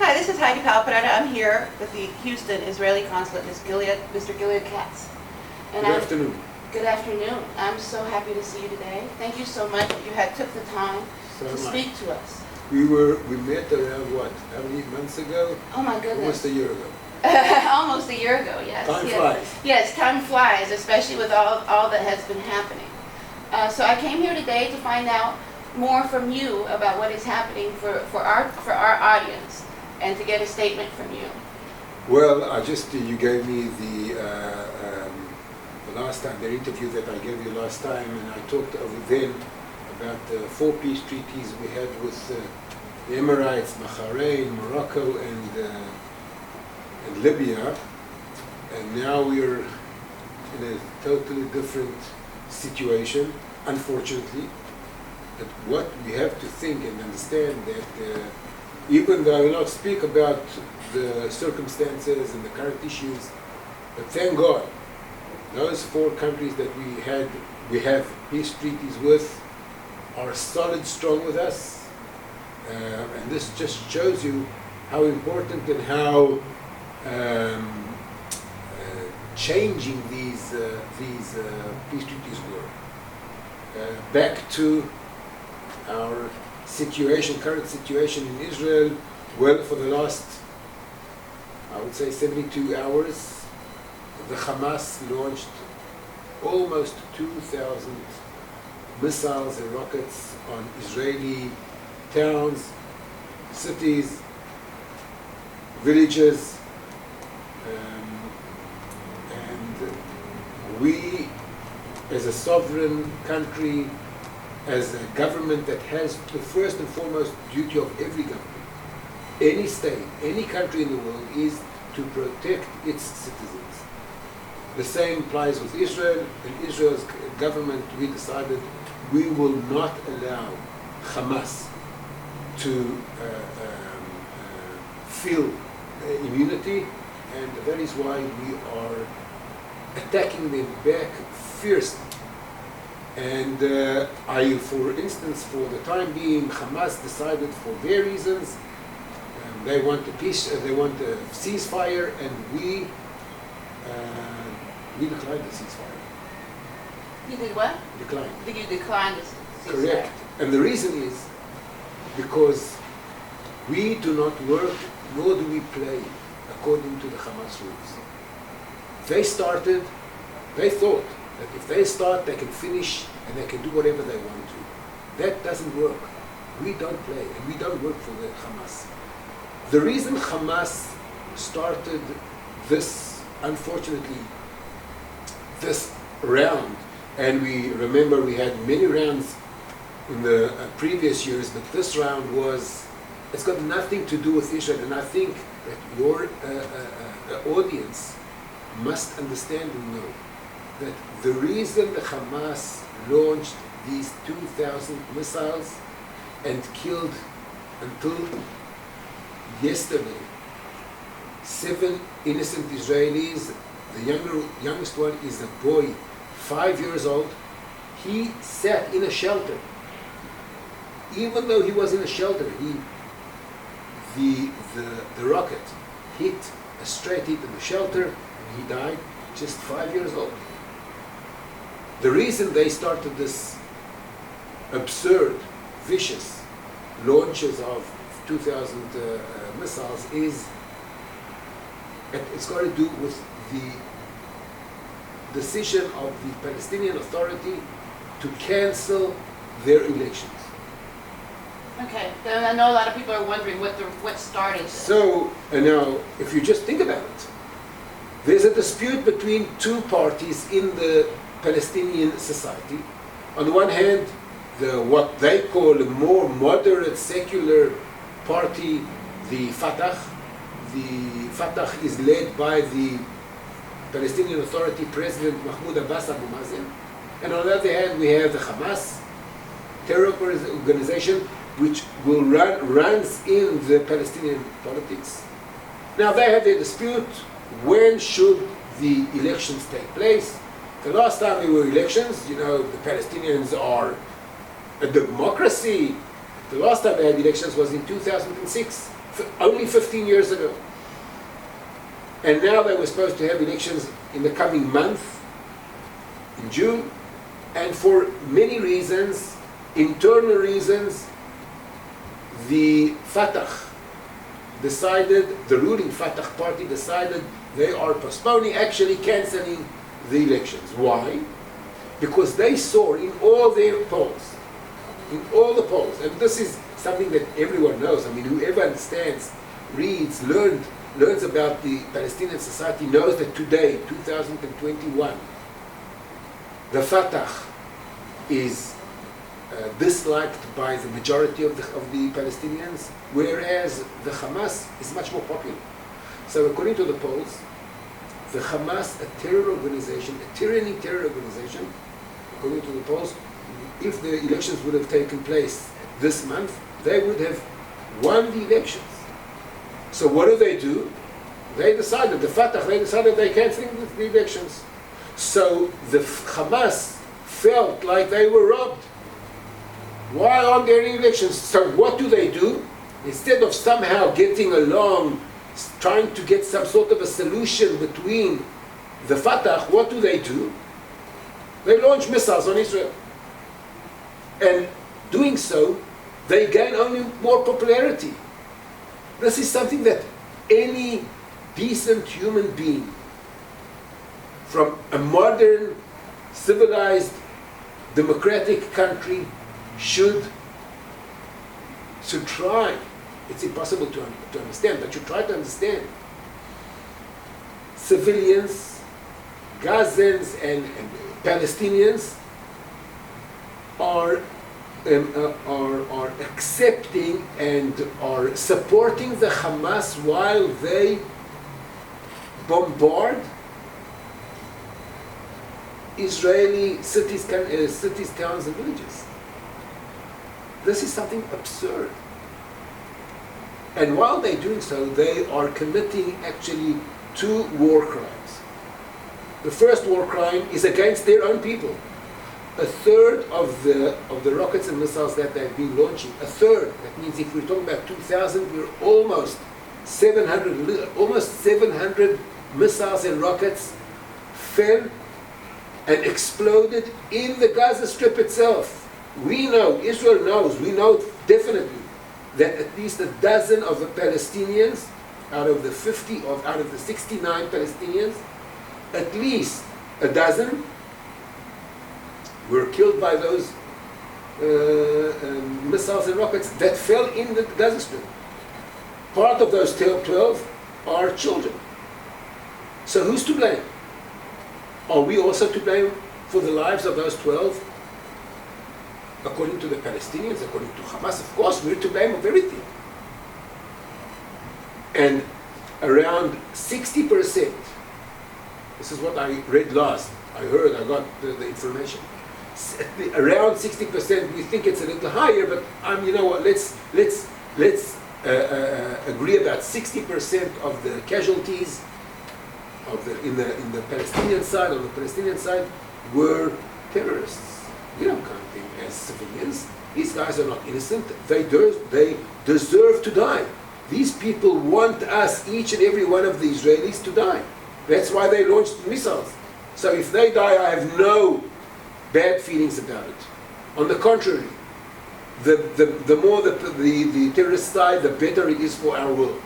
Hi, this is Heidi Palparada. I'm here with the Houston Israeli Consulate, Mr. Gilead Katz. Good afternoon. Good afternoon. I'm so happy to see you today. Thank you so much that you took the time to speak to us. We met around what? How many months ago? Oh my goodness. Almost a year ago. Almost a year ago, yes. Time yes. flies. Yes, time flies, especially with all that has been happening. So I came here today to find out more from you about what is happening for our audience and to get a statement from you. Well, you gave me the last time, the interview that I gave you last time, and I talked over then about the 4 peace treaties we had with the Emirates, Bahrain, Morocco, and Libya. And now we're in a totally different situation, unfortunately. But what we have to think and understand that even though I will not speak about the circumstances and the current issues, but thank God, those 4 countries that we have peace treaties with are solid, strong with us, and this just shows you how important and how changing these peace treaties were. Back to our current situation in Israel, well, for the last, I would say, 72 hours, the Hamas launched almost 2,000 missiles and rockets on Israeli towns, cities, villages, and we, as a sovereign country, as a government that has the first and foremost duty of every government, any state, any country in the world, is to protect its citizens. The same applies with Israel. In Israel's government, we decided we will not allow Hamas to feel immunity, and that is why we are attacking them back fiercely. And for instance, for the time being, Hamas decided for their reasons, they want a peace, they want a ceasefire, and we declined the ceasefire. You did what? Declined. Did you decline the ceasefire? Correct. And the reason is because we do not work, nor do we play according to the Hamas rules. They thought that if they start, they can finish and they can do whatever they want to. That doesn't work. We don't play, and we don't work for the Hamas. The reason Hamas started this, unfortunately, this round, and we remember we had many rounds in the previous years, but this round it's got nothing to do with Israel, and I think that your audience must understand and know that the reason the Hamas launched these 2,000 missiles and killed until yesterday 7 innocent Israelis, the youngest one is a boy, 5 years old. He sat in a shelter. Even though he was in a shelter, the rocket hit a straight hit in the shelter, and he died, just 5 years old. The reason they started this absurd, vicious launches of 2,000 missiles is it's got to do with the decision of the Palestinian Authority to cancel their elections. Okay, then I know a lot of people are wondering what started this. So, and now, if you just think about it, there's a dispute between 2 parties in the Palestinian society. On the one hand, what they call a more moderate secular party, the Fatah. The Fatah is led by the Palestinian Authority President Mahmoud Abbas Abu Mazen. And on the other hand, we have the Hamas, terror organization, which runs in the Palestinian politics. Now they have a dispute, when should the elections take place? The last time there were elections, the Palestinians are a democracy. The last time they had elections was in 2006, only 15 years ago. And now they were supposed to have elections in the coming month, in June, and for many reasons, internal reasons, the Fatah decided, the ruling Fatah party decided they are postponing, actually cancelling the elections. Why? Because they saw in all their polls, in all the polls, and this is something that everyone knows, I mean, whoever understands, reads, learns about the Palestinian society knows that today, 2021, the Fatah is disliked by the majority of the Palestinians, whereas the Hamas is much more popular. So according to the polls, the Hamas, a terror organization, a tyranny terror organization, according to the polls, if the elections would have taken place this month, they would have won the elections. So what do? They decided, the Fatah, they decided they cancelling the elections. So the Hamas felt like they were robbed. Why aren't there any elections? So what do? Instead of somehow getting along, trying to get some sort of a solution between the Fatah, what do? They launch missiles on Israel. And doing so, they gain only more popularity. This is something that any decent human being from a modern, civilized, democratic country should try. It's impossible to understand, but you try to understand. Civilians, Gazans and Palestinians are accepting and are supporting the Hamas while they bombard Israeli cities, towns, and villages. This is something absurd. And while they're doing so, they are committing actually 2 war crimes. The first war crime is against their own people. A third of the rockets and missiles that they've been launching, a third, that means if we're talking about 2,000, we're almost 700 missiles and rockets fell and exploded in the Gaza Strip itself. We know, Israel knows, we know definitely that at least a dozen of the Palestinians, out of the 69 Palestinians, at least a dozen were killed by those missiles and rockets that fell in the Gaza Strip. Part of those 12 are children. So who's to blame? Are we also to blame for the lives of those 12? According to the Palestinians, according to Hamas, of course, we're to blame of everything. And around 60%, this is what I read last, I got the information. Around 60%, we think it's a little higher, but you know what? Let's agree about 60% of the casualties in the Palestinian side, on the Palestinian side, were terrorists. We don't count them as civilians. These guys are not innocent. They deserve to die. These people want us, each and every one of the Israelis, to die. That's why they launched missiles. So if they die, I have no bad feelings about it. On the contrary, the more the terrorists die, the better it is for our world.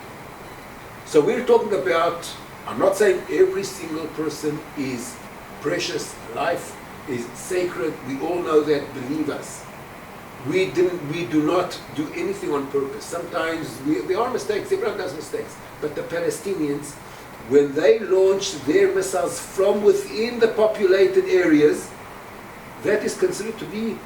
So we're talking about, I'm not saying every single person is precious, life is sacred, we all know that, believe us. We do not do anything on purpose. Sometimes there are mistakes, everyone does mistakes. But the Palestinians, when they launch their missiles from within the populated areas, that is considered to be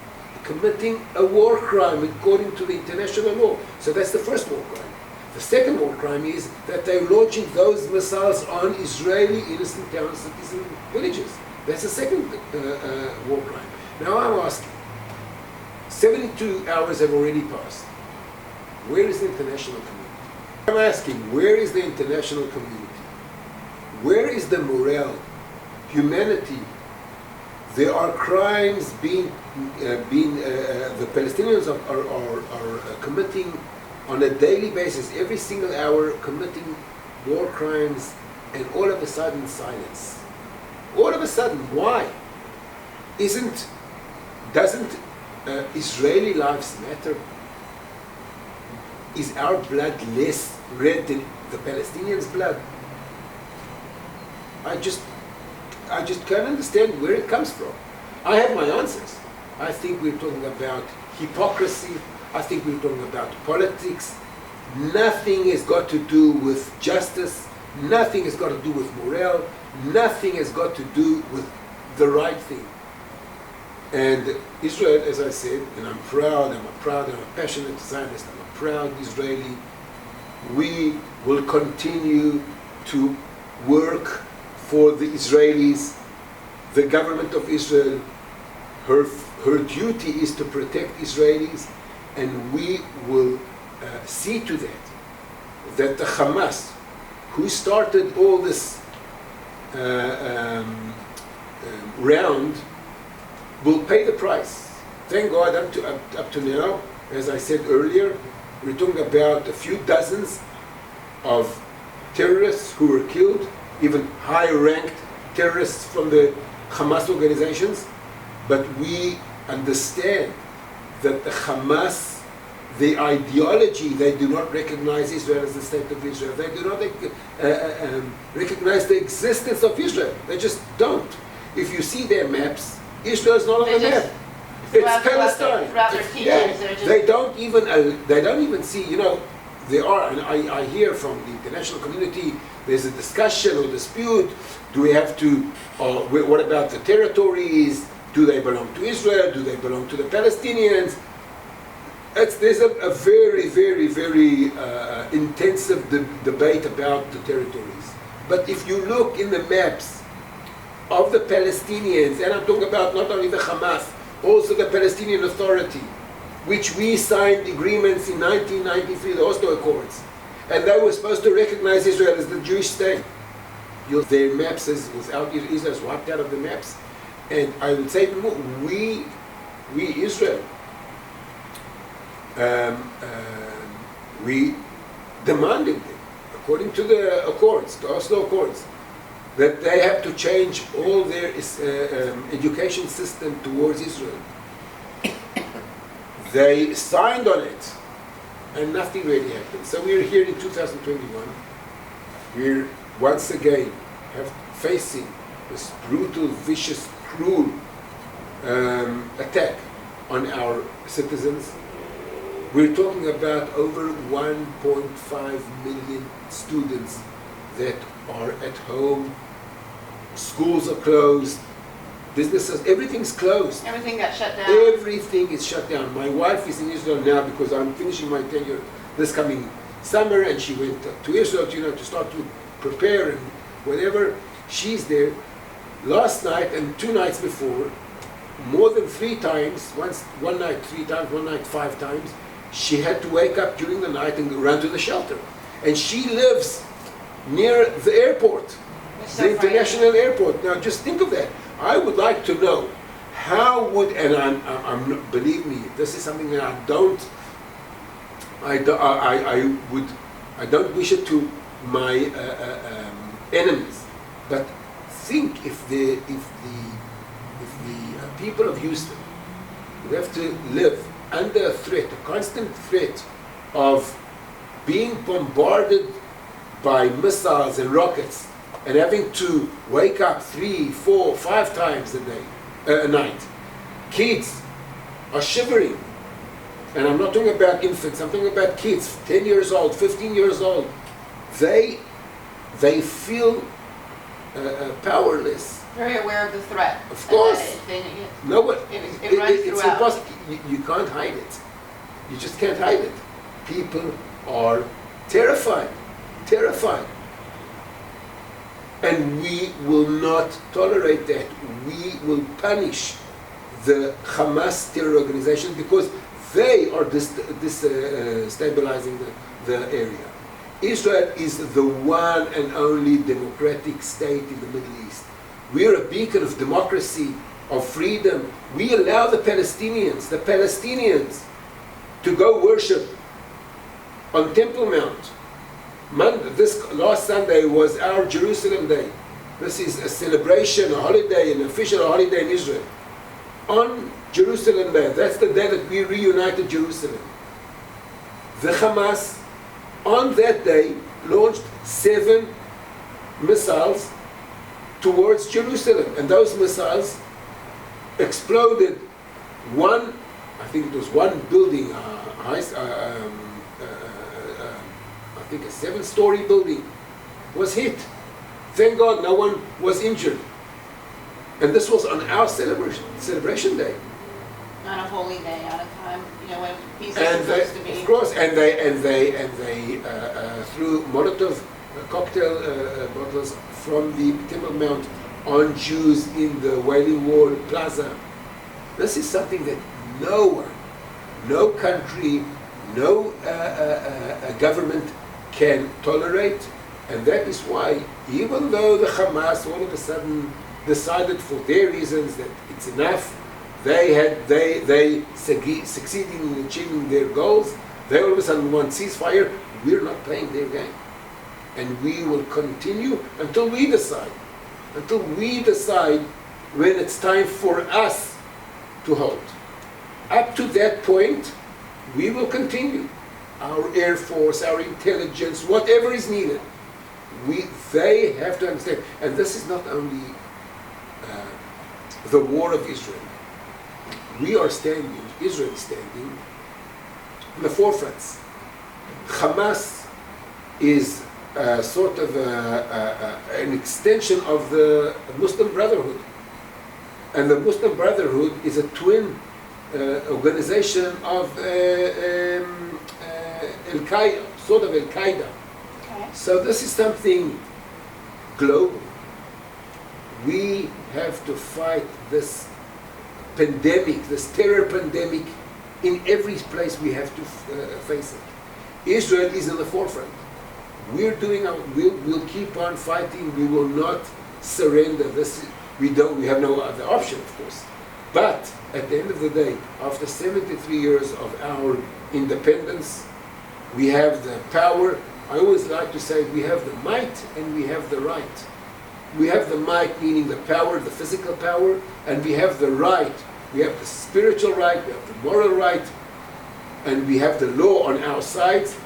committing a war crime according to the international law. So that's the first war crime. The second war crime is that they're launching those missiles on Israeli innocent towns, cities, and villages. That's the second war crime. Now I'm asking, 72 hours have already passed. Where is the international community? I'm asking, where is the international community? Where is the morale, humanity? There are crimes the Palestinians are committing on a daily basis, every single hour, committing war crimes, and all of a sudden silence. All of a sudden, why? Doesn't Israeli lives matter? Is our blood less red than the Palestinians' blood? I just can't understand where it comes from. I have my answers. I think we're talking about hypocrisy. I think we're talking about politics. Nothing has got to do with justice. Nothing has got to do with morale. Nothing has got to do with the right thing. And Israel, as I said, and I'm a passionate Zionist, I'm a proud Israeli. We will continue to work for the Israelis. The government of Israel, her duty is to protect Israelis, and we will see to that the Hamas, who started all this round, will pay the price. Thank God, up to now, as I said earlier, we're talking about a few dozens of terrorists who were killed, even high-ranked terrorists from the Hamas organizations. But we understand that the Hamas, the ideology, they do not recognize Israel as the state of Israel. They do not recognize the existence of Israel. They just don't. If you see their maps, Israel is not on the map. It's Palestine. They don't even see. There are, and I hear from the international community, there's a discussion or dispute. Do we have to? What about the territories? Do they belong to Israel? Do they belong to the Palestinians? There's a very, very, very intensive debate about the territories. But if you look in the maps of the Palestinians, and I'm talking about not only the Hamas, also the Palestinian Authority, which we signed agreements in 1993, the Oslo Accords, and they were supposed to recognize Israel as the Jewish state. Their maps without Israel is wiped out of the maps. And I would say more, we Israel, we demanded, according to the Accords, the Oslo Accords, that they have to change all their education system towards Israel. They signed on it, and nothing really happened. So we're here in 2021. We're once again facing this brutal, vicious, cruel attack on our citizens. We're talking about over 1.5 million students that are at home. Schools are closed. Businesses, everything's closed. Everything got shut down. Everything is shut down. My wife is in Israel now because I'm finishing my tenure this coming summer, and she went to Israel, to start to prepare and whatever. She's there. Last night and 2 nights before, more than 3 times, one night 3 times, one night 5 times, she had to wake up during the night and run to the shelter. And she lives near the airport, the international airport. Now just think of that. I would like to know how would, and I'm believe me, this is something that I don't wish it to my enemies, but think if the people of Houston would have to live under a threat, a constant threat of being bombarded by missiles and rockets, and having to wake up 3, 4, 5 times a night. Kids are shivering. And I'm not talking about infants, I'm talking about kids, 10 years old, 15 years old. They feel powerless. Very aware of the threat. Of course. No, but it runs it's throughout. impossible. You can't hide it. You just can't hide it. People are terrified. And we will not tolerate that. We will punish the Hamas terror organization because they are destabilizing the area. Israel is the one and only democratic state in the Middle East. We are a beacon of democracy, of freedom. We allow the Palestinians to go worship on Temple Mount. This last Sunday was our Jerusalem Day. This is a celebration, a holiday, an official holiday in Israel. On Jerusalem Day, that's the day that we reunited Jerusalem. The Hamas, on that day, launched 7 missiles towards Jerusalem. And those missiles exploded one, I think it was one building, I think a 7-story building was hit. Thank God no one was injured. And this was on our celebration day. On a holy day, on a time, when peace is And supposed to be. of course, and they threw Molotov cocktail bottles from the Temple Mount on Jews in the Wailing Wall Plaza. This is something that no one, no country, no government can tolerate, and that is why, even though the Hamas all of a sudden decided for their reasons that it's enough, they succeeded in achieving their goals, they all of a sudden want ceasefire. We're not playing their game, and we will continue until we decide when it's time for us to halt. Up to that point, we will continue. Our Air Force, our intelligence, whatever is needed, they have to understand. And this is not only the war of Israel. Israel is standing in the forefronts. Hamas is sort of an extension of the Muslim Brotherhood. And the Muslim Brotherhood is a twin organization of Al-Qaeda, sort of Al-Qaeda. Okay. So this is something global. We have to fight this pandemic, this terror pandemic, in every place we have to face it. Israel is in the forefront. We'll keep on fighting. We will not surrender. We have no other option, of course. But at the end of the day, after 73 years of our independence, we have the power. I always like to say we have the might and we have the right. We have the might, meaning the power, the physical power, and we have the right. We have the spiritual right, we have the moral right, and we have the law on our sides,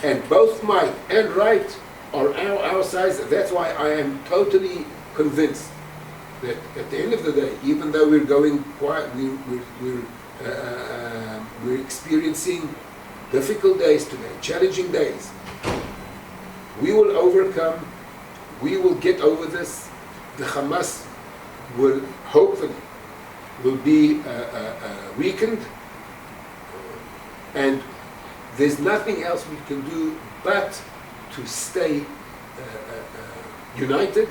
and both might and right are our sides. That's why I am totally convinced that at the end of the day, even though we're going quiet, we're experiencing difficult days today, challenging days. We will overcome. We will get over this. The Hamas will hopefully be weakened, and there's nothing else we can do but to stay united.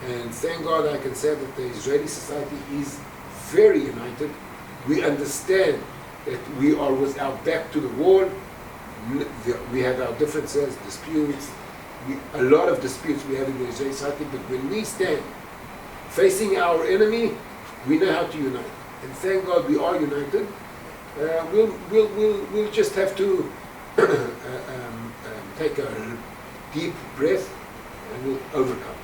And thank God I can say that the Israeli society is very united. We understand that we are with our back to the wall. We have our differences, disputes, a lot of disputes we have in the Israeli society, but when we stand facing our enemy, we know how to unite. And thank God we are united. We'll just have to take a deep breath and we'll overcome.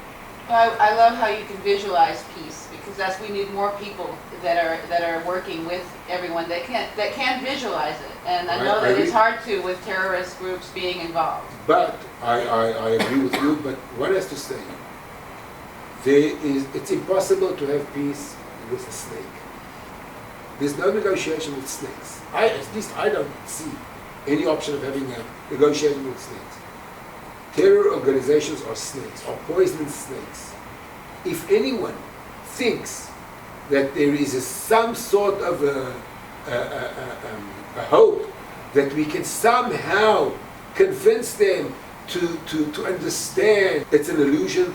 I love how you can visualize peace, because we need more people that are working with everyone that can visualize it. And I know that it's hard to with terrorist groups being involved. But I agree with you. But what has to say? It's impossible to have peace with a snake. There's no negotiation with snakes. At least I don't see any option of having a negotiation with snakes. Terror organizations are snakes, are poisonous snakes. If anyone thinks that there is some sort of a hope that we can somehow convince them to understand, it's an illusion.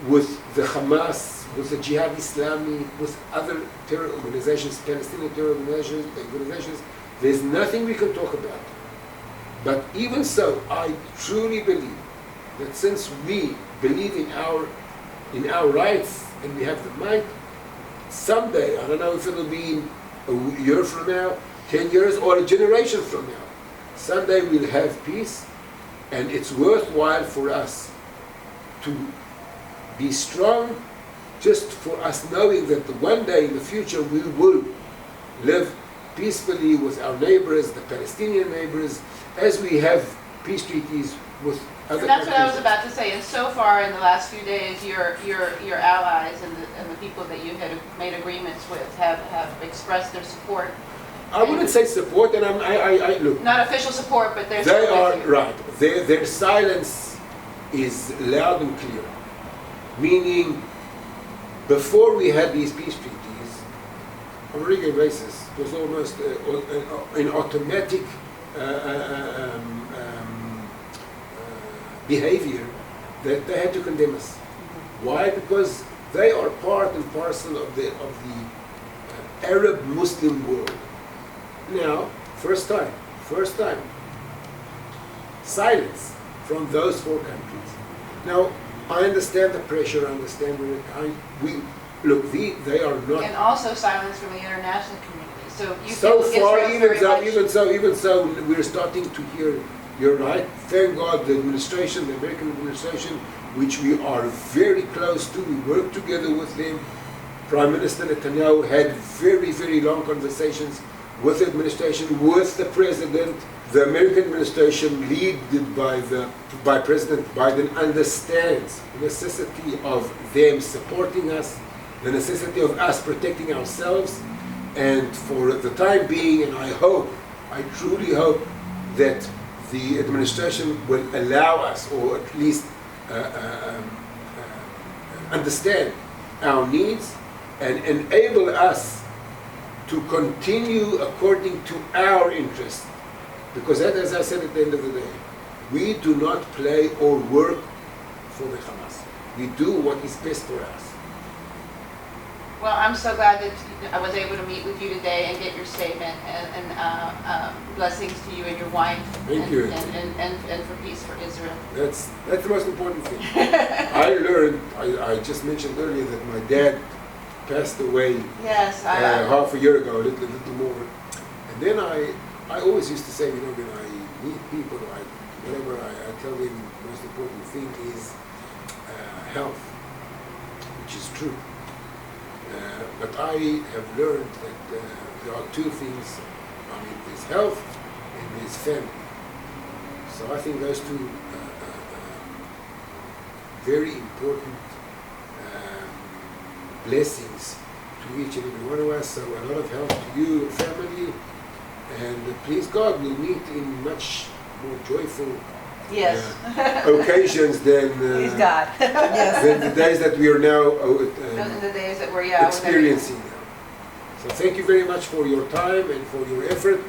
With the Hamas, with the Jihad Islami, with other terror organizations, Palestinian terror organizations, there's nothing we can talk about. But even so, I truly believe that since we believe in our rights and we have the might, someday, I don't know if it'll be a year from now, 10 years, or a generation from now, Someday we'll have peace, and it's worthwhile for us to be strong, just for us knowing that one day in the future we will live peacefully with our neighbors, the Palestinian neighbors, as we have peace treaties with other And that's what I was countries. about to say, and so far in the last few days, your allies and the people that you had made agreements with have expressed their support. I wouldn't say support, and look, Not official support, but they're they still are with you. right. Their silence is loud and clear, meaning before we had these peace treaties, on a regular basis, it was almost an automatic behavior that they had to condemn us. Why? Because they are part and parcel of the Arab Muslim world. Now, first time, silence from those four countries. Now, I understand the pressure, I understand they are not. And also silence from the international community. So you So feel far, Israel even so, we're starting to hear. You're right. Thank God, the administration, the American administration, which we are very close to, we work together with them. Prime Minister Netanyahu had very, very long conversations with the administration, with the president. The American administration, led by President Biden, understands the necessity of them supporting us, the necessity of us protecting ourselves, and for the time being, and I truly hope that the administration will allow us, or at least understand our needs and enable us to continue according to our interests. Because that, as I said at the end of the day, we do not play or work for the Hamas. We do what is best for us. Well, I'm so glad that I was able to meet with you today and get your statement, and blessings to you and your wife. Thank and, you. And for peace for Israel. That's the most important thing. I learned, I just mentioned earlier that my dad passed away Yes, half a year ago, a little more. And then I always used to say, when I meet people, whatever, I tell them the most important thing is health, which is true. But I have learned that there are two things. There's health and there's family. So I think those two very important blessings to each and every one of us. So a lot of health to you and family. And please God, we'll meet in much more joyful yes. occasions than Please God. Yes. than the days that we are now Those are the days that we're experiencing now. So thank you very much for your time and for your effort.